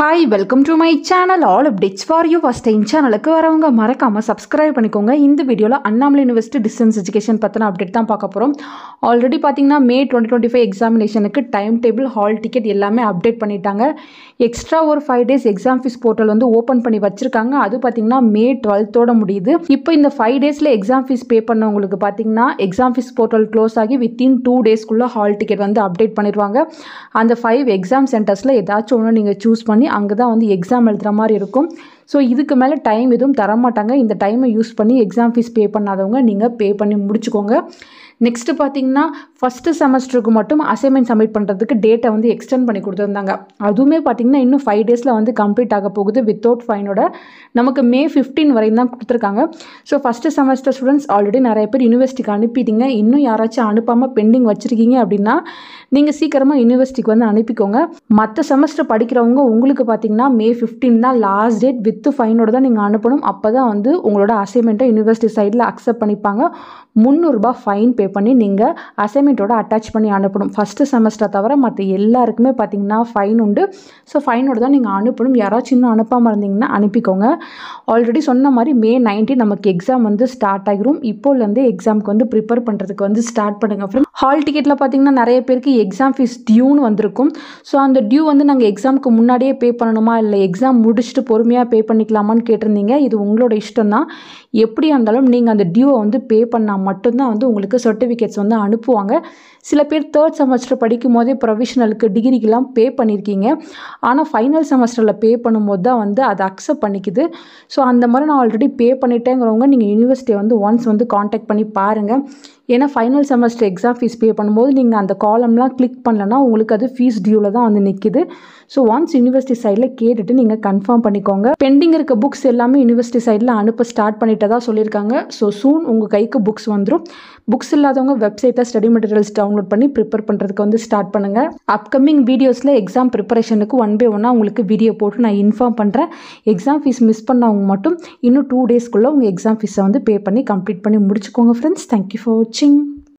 Hi, welcome to my channel. All updates for you. First time சேனலுக்கு வரவங்க மறக்காம subscribe பண்ணிக்கோங்க. இந்த வீடியோல அண்ணாமலை யுனிவர்சிட்டி டிஸ்டன்ஸ் எஜுகேஷன் பத்தின அப்டேட் தான் பார்க்க போறோம். ஆல்ரெடி பாத்தீங்கன்னா மே 2025 எக்ஸாமினேஷனுக்கு டைம் டேபிள், ஹால் டிக்கெட் எல்லாமே அப்டேட் பண்ணிட்டாங்க. எக்ஸ்ட்ரா ஒரு 5 days எக்ஸாம் ஃபீஸ் போர்ட்டல் வந்து ஓபன் பண்ணி வச்சிருக்காங்க. அது பாத்தீங்கன்னா மே 12th ஓட முடியுது. இப்போ இந்த 5 daysல எக்ஸாம் ஃபீஸ் பே பண்ணவங்களுக்கு பாத்தீங்கன்னா எக்ஸாம் ஃபீஸ் போர்ட்டல் க்ளோஸ் ஆகி within 2 days குள்ள ஹால் டிக்கெட் வந்து அப்டேட் பண்ணிடுவாங்க. அந்த 5 எக்ஸாம் சென்டர்ஸ்ல ஏதாச்சும் ஒன்று நீங்க சூஸ் பண்ணி அங்கே தான் வந்து எக்ஸாம் எழுதுகிற மாதிரி இருக்கும். ஸோ இதுக்கு மேலே டைம் எதுவும் தரமாட்டாங்க. இந்த டைமை யூஸ் பண்ணி எக்ஸாம் ஃபீஸ் பே பண்ணாதவங்க நீங்கள் பே பண்ணி முடிச்சுக்கோங்க. நெக்ஸ்ட்டு பார்த்தீங்கன்னா ஃபஸ்ட்டு செமஸ்டருக்கு மட்டும் அசைன்மெண்ட் சப்மிட் பண்ணுறதுக்கு டேட்டை வந்து எக்ஸ்டெண்ட் பண்ணி கொடுத்துருந்தாங்க. அதுவுமே பார்த்தீங்கன்னா இன்னும் 5 daysல வந்து கம்ப்ளீட் ஆக போகுது வித்தவுட் ஃபைனோட. நமக்கு மே 15 வரையும் தான் கொடுத்துருக்காங்க. So first semester students already நிறைய பேர் யூனிவர்சிட்டிக்கு அனுப்பிட்டீங்க. இன்னும் யாராச்சும் அனுப்பாமல் பெண்டிங் வச்சுருக்கீங்க அப்படின்னா நீங்கள் சீக்கிரமாக யூனிவர்சிட்டிக்கு வந்து அனுப்பிக்கோங்க. மற்ற செமஸ்டர் படிக்கிறவங்க உங்களுக்கு பார்த்தீங்கன்னா மே 15 தான் லாஸ்ட் டேட். வித் ஃபைனோட தான் நீங்கள் அனுப்பணும். அப்போ தான் வந்து உங்களோட அசைன்மெண்ட்டை யூனிவர்சிட்டி சைடில் அக்செப்ட் பண்ணிப்பாங்க. 300 ரூபாய் ஃபைன் பே பண்ணி நீங்கள் அசைன்மெண்ட்டோட அட்டாச் பண்ணி அனுப்பணும். ஃபஸ்ட்டு செமஸ்டர் தவிர மற்ற எல்லாருக்குமே பார்த்தீங்கன்னா ஃபைன் உண்டு. ஸோ ஃபைனோட தான் நீங்கள் அனுப்பணும். யாராச்சும் இன்னும் அனுப்பாமல் இருந்தீங்கன்னா அனுப்பிக்கோங்க. ஆல்ரெடி சொன்ன மாதிரி மே 19 நமக்கு எக்ஸாம் வந்து ஸ்டார்ட் ஆகிரும். இப்போலேருந்து எக்ஸாமுக்கு வந்து ப்ரிப்பேர் பண்ணுறதுக்கு வந்து ஸ்டார்ட் பண்ணுங்கள் ஃப்ரெண்ட்ஸ். ஹால் டிக்கெட்டில் பார்த்தீங்கன்னா நிறைய பேருக்கு எக்ஸாம் ஃபீஸ் டியூன்னு வந்திருக்கும். ஸோ அந்த டியூ வந்து நாங்கள் எக்ஸாமுக்கு முன்னாடியே பே பண்ணணுமா இல்லை எக்ஸாம் முடிச்சுட்டு பொறுமையாக பே பண்ணிக்கலாமான்னு கேட்டிருந்தீங்க. இது உங்களோட இஷ்டம் தான். எப்படியா இருந்தாலும் நீங்கள் அந்த டியூவை வந்து பே பண்ணால் மட்டும்தான் வந்து உங்களுக்கு சர்டிஃபிகேட்ஸ் வந்து அனுப்புவாங்க. சில பேர் 3rd செமஸ்டர் படிக்கும் போதே ப்ரொவிஷனலுக்கு டிகிரிக்கெலாம் பே பண்ணியிருக்கீங்க. ஆனால் ஃபைனல் செமஸ்டரில் பே பண்ணும்போது தான் வந்து அதை அக்செப்ட் பண்ணிக்குது. ஸோ அந்த மாதிரி நான் ஆல்ரெடி பே பண்ணிட்டேங்கிறவங்க நீங்கள் யூனிவர்சிட்டியை வந்து ஒன்ஸ் வந்து காண்டாக்ட் பண்ணி பாருங்கள். ஏன்னா final semester exam fees pay பண்ணும்போது நீங்கள் அந்த காலம்லாம் கிளிக் பண்ணலன்னா உங்களுக்கு அது ஃபீஸ் டியூவில் தான் வந்து நிற்கிது. ஸோ ஒன்ஸ் யூனிவர்சிட்டி சைடில் கேட்டுட்டு நீங்கள் கன்ஃபார்ம் பண்ணிக்கோங்க. பெண்டிங் இருக்க புக்ஸ் எல்லாமே யூனிவர்சிட்டி சைடில் அனுப்ப ஸ்டார்ட் பண்ணிட்டதா சொல்லியிருக்காங்க. ஸோ சூன் உங்கள் கைக்கு புக்ஸ் வந்துடும். புக்ஸ் இல்லாதவங்க வெப்சைட்டில் ஸ்டடி மெட்டீரியல்ஸ் டவுன்லோட் பண்ணி ப்ரிப்பேர் பண்ணுறதுக்கு வந்து ஸ்டார்ட் பண்ணுங்கள். அப்கமிங் வீடியோஸில் எக்ஸாம் ப்ரிப்பரேஷனுக்கு 1 by 1 உங்களுக்கு வீடியோ போட்டு நான் இன்ஃபார்ம் பண்ணுறேன். எக்ஸாம் ஃபீஸ் மிஸ் பண்ணவங்க மட்டும் இன்னும் 2 daysக்குள்ளே உங்கள் எக்ஸாம் ஃபீஸை வந்து பே பண்ணி கம்ப்ளீட் பண்ணி முடிச்சுக்கோங்க ஃப்ரெண்ட்ஸ். தேங்க்யூ ஃபார் வாட்சிங்.